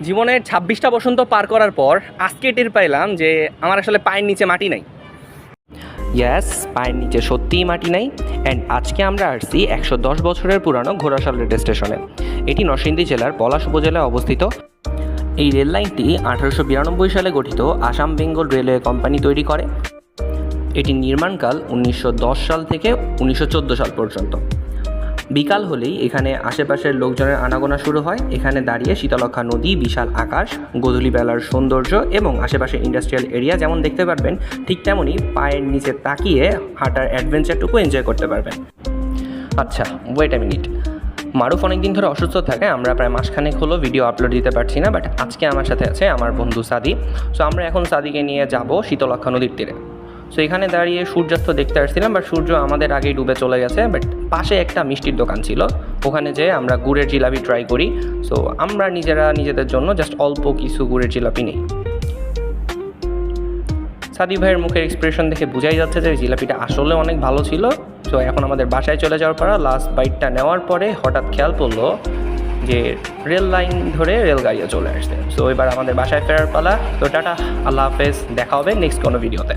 জীবনের ২৬টা বসন্ত পার করার পর আজকে টের পাইলাম যে আমার আসলে পায়ের নিচে মাটি নাই। ইয়াস, পায়ের নিচে সত্যিই মাটি নাই। অ্যান্ড আজকে আমরা আসছি ১১০ বছরের পুরানো ঘোড়াশাল রেল স্টেশনে। এটি নরসিংদী জেলার পলাশ উপজেলায় অবস্থিত। এই রেল লাইনটি ১৮৯২ সালে গঠিত আসাম বেঙ্গল রেলওয়ে কোম্পানি তৈরি করে। এটি নির্মাণকাল ১৯১০ সাল থেকে ১৯১৪ সাল পর্যন্ত। বিকাল হলেই এখানে আশেপাশের লোকজনের আনাগোনা শুরু হয়। এখানে দাঁড়িয়ে শীতলক্ষা নদী, বিশাল আকাশ, গোধূলি বেলার সৌন্দর্য এবং আশেপাশে ইন্ডাস্ট্রিয়াল এরিয়া যেমন দেখতে পারবেন, ঠিক তেমনই পায়ের নিচে তাকিয়ে হাঁটার অ্যাডভেঞ্চারটুকু এনজয় করতে পারবেন। আচ্ছা, ওয়েট এ মিনিট। মারুফ অনেকদিন ধরে অসুস্থ থাকে, আমরা প্রায় মাসখানেক হলো ভিডিও আপলোড দিতে পারছি না, বাট আজকে আমার সাথে আছে আমার বন্ধু সাদি। সো আমরা এখন সাদিকে নিয়ে যাব শীতলক্ষা নদীর তীরে। সো এখানে দাঁড়িয়ে সূর্যাস্ত দেখতে আসছিলাম, বাট সূর্য আমাদের আগেই ডুবে চলে গেছে। বাট পাশে একটা মিষ্টির দোকান ছিল, ওখানে যেয়ে আমরা গুড়ের জিলাপি ট্রাই করি। সো আমরা নিজেদের জন্য জাস্ট অল্প কিছু গুড়ের জিলাপি নিই। সাদি ভাইয়ের মুখের এক্সপ্রেশন দেখে বোঝাই যাচ্ছে যে জিলাপিটা আসলে অনেক ভালো ছিল। সো এখন আমাদের বাসায় চলে যাওয়ার পর লাস্ট বাইটটা নেওয়ার পরে হঠাৎ খেয়াল পড়লো যে রেল লাইন ধরে রেলগাড়িও চলে আসছে। সো এবার আমাদের বাসায় ফেরার পালা। তো টাটা, আল্লাহ হাফেজ, দেখা হবে নেক্সট কোনো ভিডিওতে।